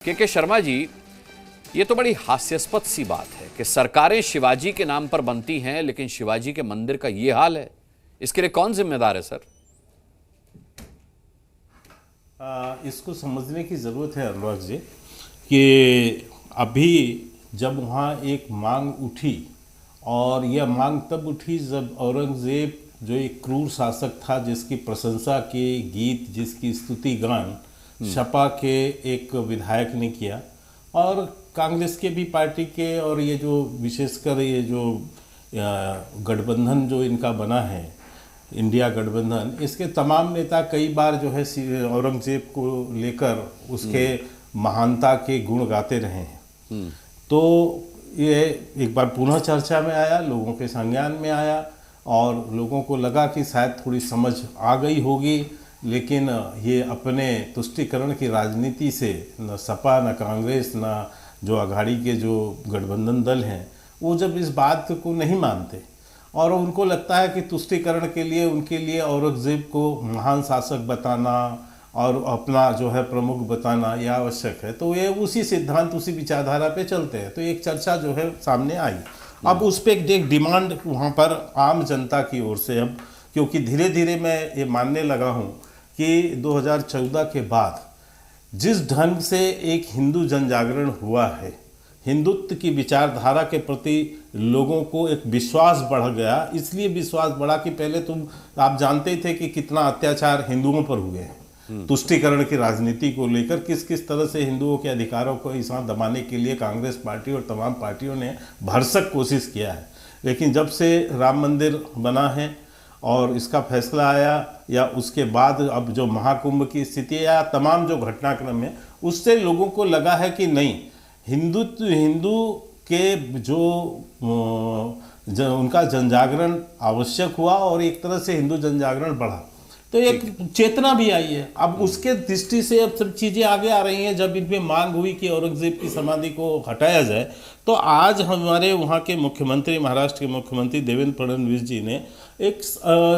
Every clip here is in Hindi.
के शर्मा जी, ये तो बड़ी हास्यास्पद सी बात है कि सरकारें शिवाजी के नाम पर बनती हैं, लेकिन शिवाजी के मंदिर का ये हाल है। इसके लिए कौन जिम्मेदार है सर? इसको समझने की ज़रूरत है अनुराग जी कि अभी जब वहाँ एक मांग उठी, और यह मांग तब उठी जब औरंगज़ेब जो एक क्रूर शासक था, जिसकी प्रशंसा के गीत, जिसकी स्तुति गान सपा के एक विधायक ने किया, और कांग्रेस के भी पार्टी के, और ये जो विशेषकर ये जो गठबंधन जो इनका बना है, इंडिया गठबंधन, इसके तमाम नेता कई बार जो है औरंगजेब को लेकर उसके महानता के गुण गाते रहे हैं। तो ये एक बार पुनः चर्चा में आया, लोगों के संज्ञान में आया, और लोगों को लगा कि शायद थोड़ी समझ आ गई होगी, लेकिन ये अपने तुष्टीकरण की राजनीति से न सपा, न कांग्रेस, न जो अघाड़ी के जो गठबंधन दल हैं, वो जब इस बात को नहीं मानते और उनको लगता है कि तुष्टीकरण के लिए उनके लिए औरंगजेब को महान शासक बताना और अपना जो है प्रमुख बताना यह आवश्यक है, तो ये उसी सिद्धांत, उसी विचारधारा पे चलते हैं। तो एक चर्चा जो है सामने आई। अब उस पर एक डिमांड वहाँ पर आम जनता की ओर से, अब क्योंकि धीरे धीरे मैं ये मानने लगा हूँ कि 2014 के बाद जिस ढंग से एक हिंदू जनजागरण हुआ है, हिंदुत्व की विचारधारा के प्रति लोगों को एक विश्वास बढ़ गया। इसलिए विश्वास बढ़ा कि पहले आप जानते थे कि कितना अत्याचार हिंदुओं पर हुए हैं, तुष्टीकरण की राजनीति को लेकर किस किस तरह से हिंदुओं के अधिकारों को इस दबाने के लिए कांग्रेस पार्टी और तमाम पार्टियों ने भरसक कोशिश किया है। लेकिन जब से राम मंदिर बना है और इसका फैसला आया, या उसके बाद अब जो महाकुंभ की स्थिति है, या तमाम जो घटनाक्रम है, उससे लोगों को लगा है कि नहीं, हिंदू के जो उनका जनजागरण आवश्यक हुआ, और एक तरह से हिंदू जनजागरण बढ़ा, तो एक चेतना भी आई है। अब उसके दृष्टि से अब सब चीज़ें आगे आ रही हैं। जब इनमें मांग हुई कि औरंगजेब की समाधि को हटाया जाए, तो आज हमारे वहाँ के मुख्यमंत्री, महाराष्ट्र के मुख्यमंत्री देवेंद्र फडणवीस जी ने एक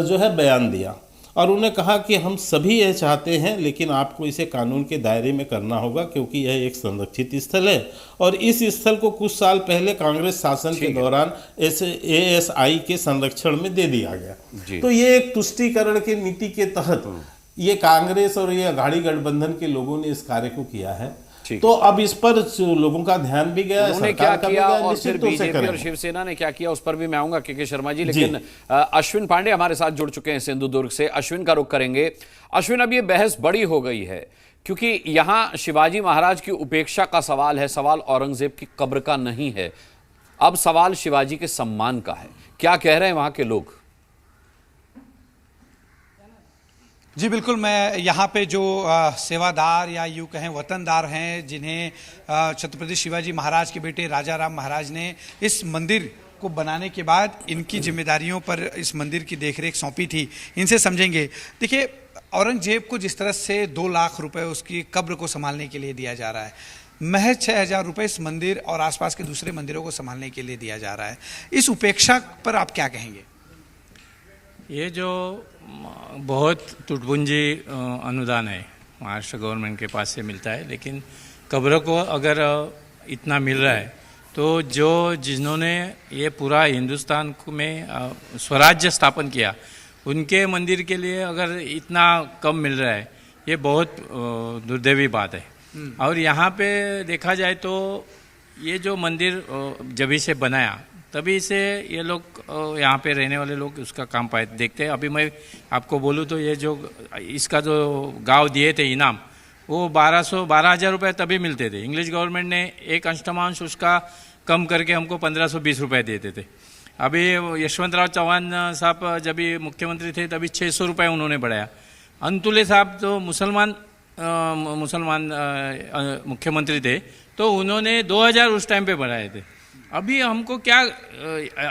जो है बयान दिया, और उन्होंने कहा कि हम सभी यह चाहते हैं, लेकिन आपको इसे कानून के दायरे में करना होगा, क्योंकि यह एक संरक्षित स्थल है। और इस स्थल को कुछ साल पहले कांग्रेस शासन के दौरान ASI के संरक्षण में दे दिया गया। तो ये एक तुष्टीकरण की नीति के तहत ये कांग्रेस और ये अघाड़ी गठबंधन के लोगों ने इस कार्य को किया है। तो अब इस पर लोगों का ध्यान भी गया, उन्होंने क्या किया, और फिर बीजेपी और शिवसेना ने क्या किया, उस पर भी मैं आऊंगा के शर्मा जी। लेकिन अश्विन पांडे हमारे साथ जुड़ चुके हैं सिंधुदुर्ग से। अश्विन का रुख करेंगे। अश्विन, अब ये बहस बड़ी हो गई है, क्योंकि यहां शिवाजी महाराज की उपेक्षा का सवाल है, सवाल औरंगजेब की कब्र का नहीं है। अब सवाल शिवाजी के सम्मान का है। क्या कह रहे हैं वहां के लोग? जी बिल्कुल, मैं यहाँ पे जो सेवादार या यूँ कहें वतनदार हैं, जिन्हें छत्रपति शिवाजी महाराज के बेटे राजा राम महाराज ने इस मंदिर को बनाने के बाद इनकी जिम्मेदारियों पर इस मंदिर की देखरेख सौंपी थी, इनसे समझेंगे। देखिए, औरंगजेब को जिस तरह से 2 लाख रुपए उसकी कब्र को संभालने के लिए दिया जा रहा है, महज 6,000 रुपये इस मंदिर और आसपास के दूसरे मंदिरों को संभालने के लिए दिया जा रहा है। इस उपेक्षा पर आप क्या कहेंगे? ये जो बहुत टुटपुंजी अनुदान है, महाराष्ट्र गवर्नमेंट के पास से मिलता है, लेकिन कब्र को अगर इतना मिल रहा है, तो जिन्होंने ये पूरा हिंदुस्तान में स्वराज्य स्थापन किया, उनके मंदिर के लिए अगर इतना कम मिल रहा है, ये बहुत दुर्दैवी बात है। और यहाँ पे देखा जाए तो ये जो मंदिर जब से बनाया, तभी से ये लोग यहाँ पे रहने वाले लोग उसका काम पाए देखते हैं। अभी मैं आपको बोलूँ तो ये जो इसका जो गांव दिए थे इनाम, वो 12,000 रुपये तभी मिलते थे। इंग्लिश गवर्नमेंट ने एक अंशमांश उसका कम करके हमको 1,520 रुपये देते थे। अभी यशवंतराव चौहान साहब जब भी मुख्यमंत्री थे, तभी 600 रुपये उन्होंने बढ़ाया। अंतुले साहब जो मुसलमान मुख्यमंत्री थे, तो उन्होंने 2,000 उस टाइम पे बढ़ाए थे। अभी हमको क्या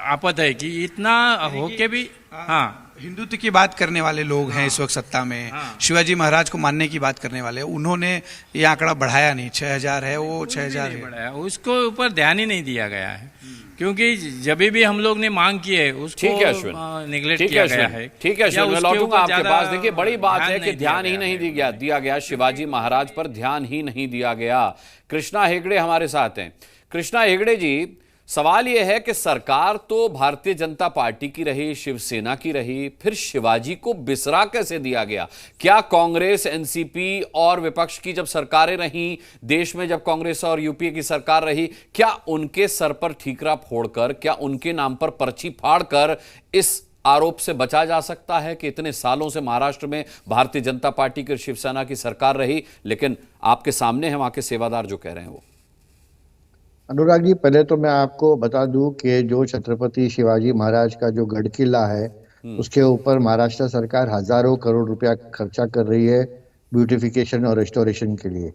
आपत है कि इतना हो के भी, हाँ, हिंदुत्व की बात करने वाले लोग हैं इस वक्त सत्ता में, शिवाजी महाराज को मानने की बात करने वाले, उन्होंने ये आंकड़ा बढ़ाया नहीं, 6000 है वो 6000 है, उसको ऊपर ध्यान ही नहीं दिया गया है, क्योंकि जब भी हम लोग ने मांग की है उसको निगलेक्ट किया गया है। ठीक है अश्विन, मैं लौटूंगा आपके पास। देखिए बड़ी बात है कि ध्यान ही नहीं दिया गया, शिवाजी महाराज पर ध्यान ही नहीं दिया गया। कृष्णा हेगड़े हमारे साथ हैं। कृष्णा हेगड़े जी, सवाल यह है कि सरकार तो भारतीय जनता पार्टी की रही, शिवसेना की रही, फिर शिवाजी को बिसरा कैसे दिया गया? क्या कांग्रेस, एनसीपी और विपक्ष की जब सरकारें रहीं देश में, जब कांग्रेस और यूपीए की सरकार रही, क्या उनके सर पर ठीकरा फोड़कर, क्या उनके नाम पर पर्ची फाड़कर इस आरोप से बचा जा सकता है कि इतने सालों से महाराष्ट्र में भारतीय जनता पार्टी की और शिवसेना की सरकार रही, लेकिन आपके सामने है वहां के सेवादार जो कह रहे हैं वो? अनुराग जी, पहले तो मैं आपको बता दूं कि जो छत्रपति शिवाजी महाराज का जो गढ़ किला है उसके ऊपर महाराष्ट्र सरकार हजारों करोड़ रुपया खर्चा कर रही है ब्यूटिफिकेशन और रेस्टोरेशन के लिए।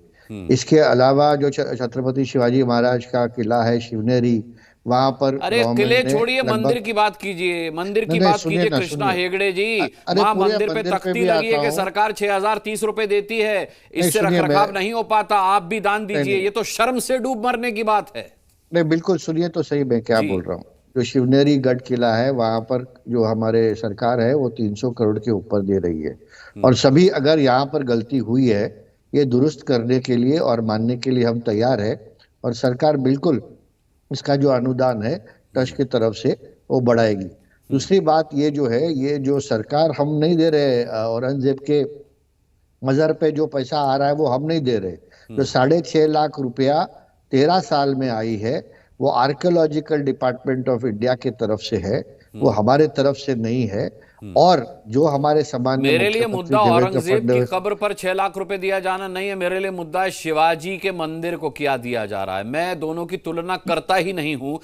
इसके अलावा जो छत्रपति शिवाजी महाराज का किला है शिवनेरी, वहां पर अरे किले छोड़िए, मंदिर की बात कीजिए, मंदिर की बात कीजिए कृष्णा हेगड़े जी। वहां मंदिर पे तख्ती लगी है कि सरकार 6030 रुपए देती है, इससे रखरखाव नहीं हो पाता, आप भी दान दीजिए। ये तो शर्म से डूब मरने की बात है। नहीं, बिल्कुल सुनिए तो सही मैं क्या बोल रहा हूँ। जो शिवनेरी गढ़ किला है वहां पर जो हमारे सरकार है वो 300 करोड़ के ऊपर दे रही है, और सभी अगर यहाँ पर गलती हुई है ये दुरुस्त करने के लिए और मानने के लिए हम तैयार है, और सरकार बिल्कुल इसका जो अनुदान है ट्रस्ट की तरफ से वो बढ़ाएगी। दूसरी बात ये जो है, ये जो सरकार हम नहीं दे रहे, औरंगजेब के मजहर पे जो पैसा आ रहा है वो हम नहीं दे रहे। जो 6.5 लाख रुपया 13 साल में आई है वो आर्कियोलॉजिकल डिपार्टमेंट ऑफ इंडिया की तरफ से है, वो हमारे तरफ से नहीं है। और जो हमारे समाज में मेरे लिए मुद्दा औरंगजेब की कब्र पर 6 लाख रुपए दिया जाना नहीं है, मेरे लिए मुद्दा शिवाजी के मंदिर को क्या दिया जा रहा है। मैं दोनों की तुलना करता ही नहीं हूं।